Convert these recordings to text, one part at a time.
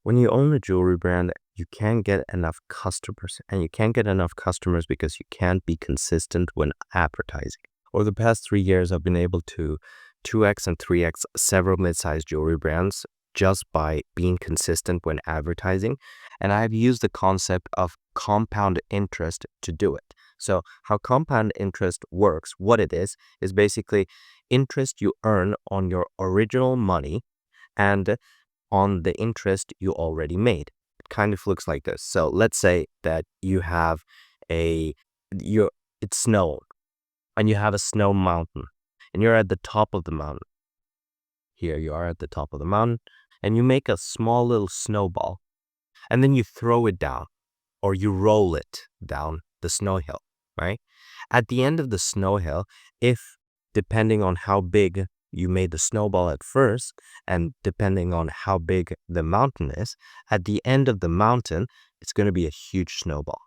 When you own a jewelry brand, you can't get enough customers, and you can't get enough customers because you can't be consistent when advertising. Over the past 3 years, I've been able to 2x and 3x several mid-sized jewelry brands just by being consistent when advertising. And I've used the concept of compound interest to do it. So how compound interest works, what it is basically interest you earn on your original money and on the interest you already made. It kind of looks like this. So let's say that you have a you it's snow and you have a snow mountain and you're at the top of the mountain. Here you are at the top of the mountain and you make a small little snowball and then you throw it down or you roll it down the snow hill, right? At the end of the snow hill, if depending on how big you made the snowball at first, and depending on how big the mountain is, at the end of the mountain, it's going to be a huge snowball,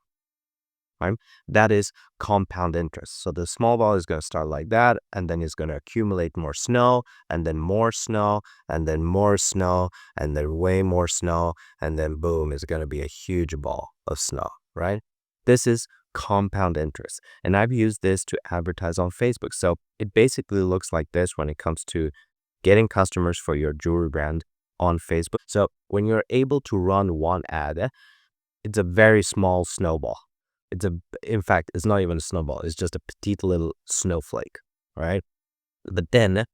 right? That is compound interest. So the small ball is going to start like that, and then it's going to accumulate more snow, and then more snow, and then more snow, and then way more snow, and then boom, it's going to be a huge ball of snow, right? This is compound interest. And I've used this to advertise on Facebook. So it basically looks like this when it comes to getting customers for your jewelry brand on Facebook. So when you're able to run one ad, it's a very small snowball. In fact, it's not even a snowball. It's just a petite little snowflake, right? But then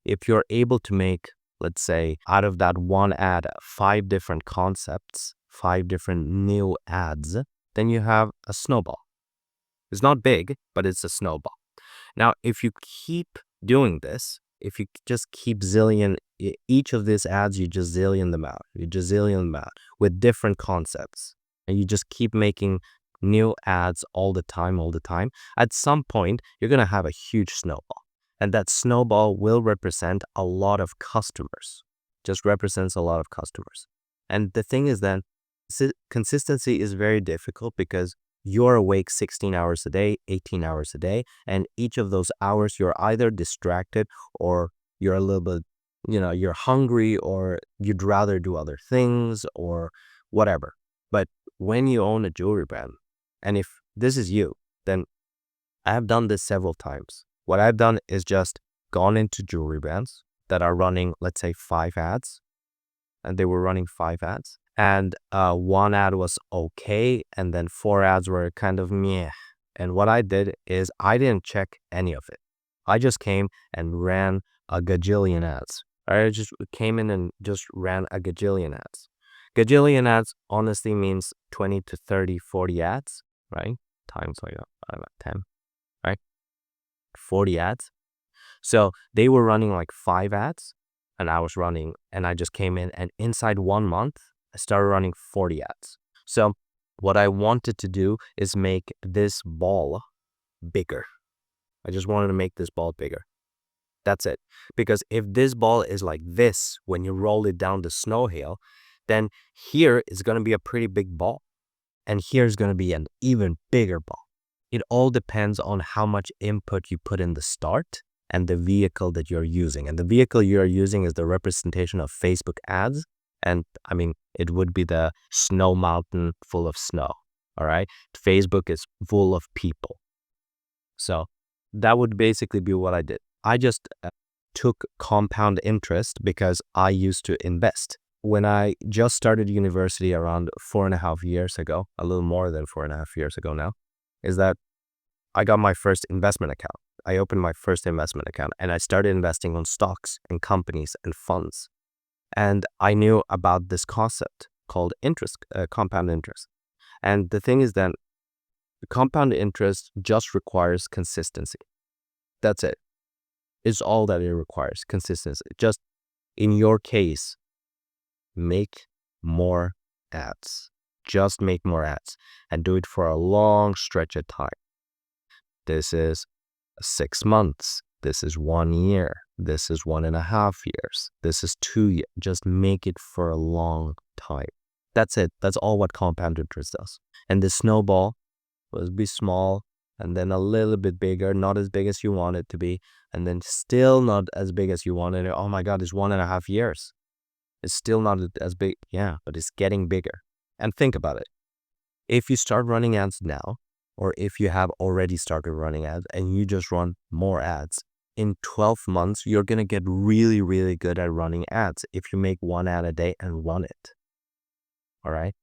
if you're able to make, let's say, out of that one ad, 5 different concepts, 5 different new ads, then you have a snowball. It's not big, but it's a snowball. Now, if you keep doing this, if you just keep each of these ads, you just zillion them out. You just zillion them out with different concepts. And you just keep making new ads all the time. At some point, you're going to have a huge snowball. And that snowball will represent a lot of customers. Just represents a lot of customers. And the thing is that consistency is very difficult because you're awake 16 hours a day, 18 hours a day, and each of those hours you're either distracted or you're a little bit, you're hungry or you'd rather do other things or whatever. But when you own a jewelry brand, and if this is you, then I have done this several times. What I've done is just gone into jewelry brands that are running, let's say, 5 ads, and they were running 5 ads. And one ad was okay, and then 4 ads were kind of meh. And what I did is I didn't check any of it. I just came and ran a gajillion ads. I just came in and just ran a gajillion ads. Gajillion ads honestly means 20 to 30, 40 ads, right? Times like 10, right? 40 ads. So they were running like 5 ads, and I was running, and I just came in, and inside 1 month, I started running 40 ads. So what I wanted to do is make this ball bigger. I just wanted to make this ball bigger. That's it. Because if this ball is like this when you roll it down the snow hill, then here is going to be a pretty big ball. And here's going to be an even bigger ball. It all depends on how much input you put in the start and the vehicle that you're using. And the vehicle you're using is the representation of Facebook ads. And I mean, it would be the snow mountain full of snow. All right. Facebook is full of people. So that would basically be what I did. I just took compound interest because I used to invest. When I just started university around 4.5 years ago, a little more than 4.5 years ago now, is that I got my first investment account. I opened my first investment account and I started investing on stocks and companies and funds. And I knew about this concept called compound interest. And the thing is that compound interest just requires consistency. That's it. It's all that it requires, consistency. Just in your case, make more ads. Just make more ads and do it for a long stretch of time. This is 6 months. This is 1 year. This is 1.5 years. This is 2 years. Just make it for a long time. That's it. That's all what compound interest does. And the snowball will be small and then a little bit bigger, not as big as you want it to be, and then still not as big as you wanted it. Oh my God, it's 1.5 years. It's still not as big. Yeah, but it's getting bigger. And think about it. If you start running ads now, or if you have already started running ads and you just run more ads, in 12 months, you're going to get really, really good at running ads if you make one ad a day and run it. All right.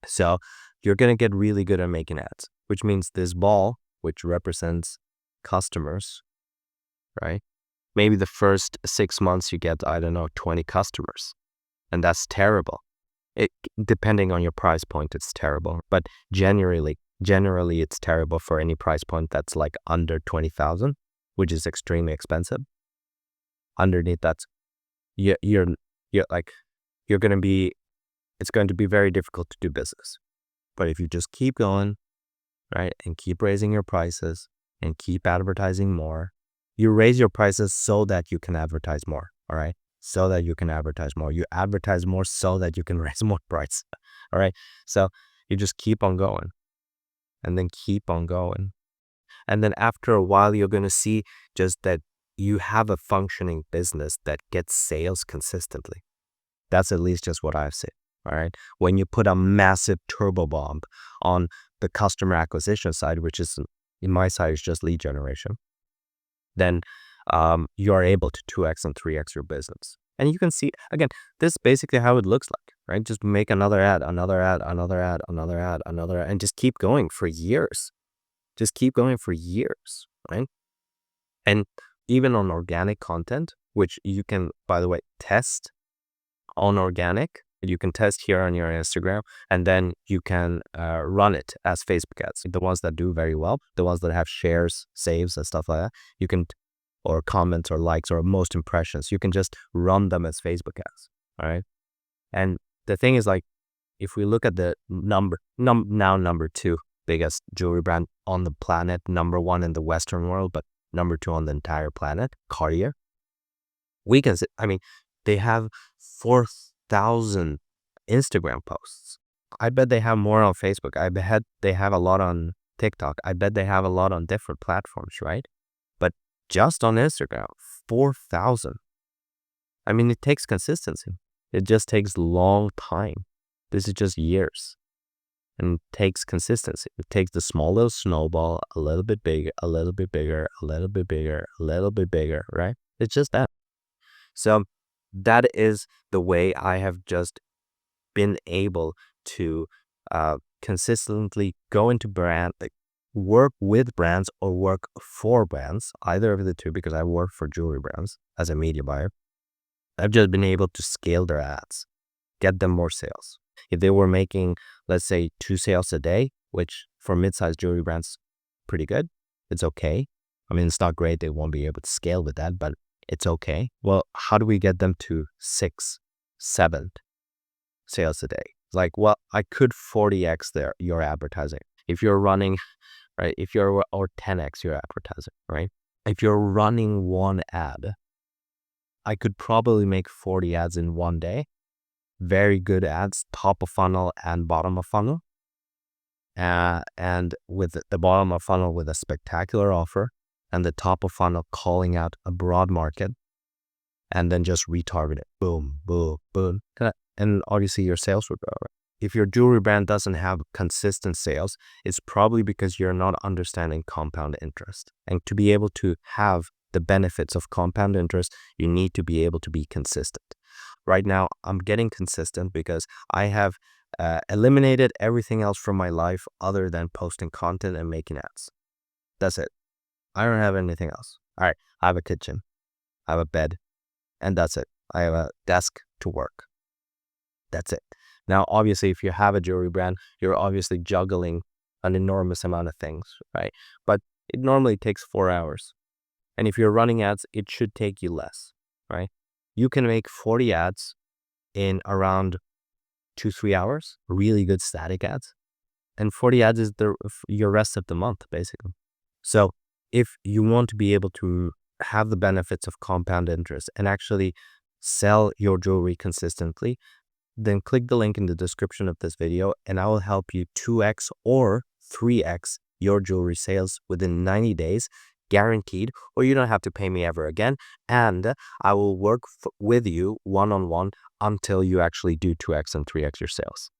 So you're going to get really good at making ads, which means this ball, which represents customers, right? Maybe the first 6 months you get, I don't know, 20 customers, and that's terrible. Depending on your price point, it's terrible. But generally, it's terrible for any price point that's like under 20,000, which is extremely expensive. Underneath that, you're going to be, it's going to be very difficult to do business. But if you just keep going, right, and keep raising your prices and keep advertising more, you raise your prices so that you can advertise more, all right? So that you can advertise more. You advertise more so that you can raise more price, all right? So you just keep on going and then keep on going. And then after a while, you're going to see just that you have a functioning business that gets sales consistently. That's at least just what I've seen, all right? When you put a massive turbo bomb on the customer acquisition side, which is, in my side, is just lead generation, then you are able to 2x and 3x your business. And you can see, again, this is basically how it looks like, right? Just make another ad, another ad, another ad, another ad, another ad, and just keep going for years. Just keep going for years, right? And even on organic content, which you can, by the way, test on organic, you can test here on your Instagram, and then you can run it as Facebook ads. The ones that do very well, the ones that have shares, saves, and stuff like that, you can, or comments or likes or most impressions, you can just run them as Facebook ads, all right? And the thing is, like, if we look at the number 2 biggest jewelry brand on the planet, number 1 in the Western world, but number 2 on the entire planet, Cartier, we can, I mean, they have 4,000 Instagram posts. I bet they have more on Facebook. I bet they have a lot on TikTok. I bet they have a lot on different platforms, right? But just on Instagram, 4,000. I mean, it takes consistency. It just takes long time. This is just years. And it takes consistency. It takes the small little snowball, a little bit bigger, a little bit bigger, a little bit bigger, a little bit bigger, right? It's just that. So that is the way I have just been able to consistently go into brand, like work with brands or work for brands, either of the two, because I work for jewelry brands as a media buyer. I've just been able to scale their ads, get them more sales. If they were making, let's say, 2 sales a day, which for mid-sized jewelry brands, pretty good. It's okay. I mean, it's not great. They won't be able to scale with that, but it's okay. Well, how do we get them to 6, 7 sales a day? Like, well, I could 40x your advertising. If you're running, right? If you're, or 10x your advertising, right? If you're running one ad, I could probably make 40 ads in one day. Very good ads, top of funnel and bottom of funnel. And with the bottom of funnel with a spectacular offer, and the top of funnel calling out a broad market, and then just retarget it. Boom, boom, boom. And obviously your sales would go. If your jewelry brand doesn't have consistent sales, it's probably because you're not understanding compound interest. And to be able to have the benefits of compound interest, you need to be able to be consistent. Right now, I'm getting consistent because I have eliminated everything else from my life other than posting content and making ads. That's it. I don't have anything else. All right, I have a kitchen, I have a bed, and that's it. I have a desk to work. That's it. Now, obviously, if you have a jewelry brand, you're obviously juggling an enormous amount of things, right? But it normally takes 4 hours. And if you're running ads, it should take you less, right? You can make 40 ads in around 2-3 hours, really good static ads. And 40 ads is your rest of the month, basically. So if you want to be able to have the benefits of compound interest and actually sell your jewelry consistently, then click the link in the description of this video and I will help you 2x or 3x your jewelry sales within 90 days guaranteed, or you don't have to pay me ever again. And I will work with you one-on-one until you actually do 2x and 3x your sales.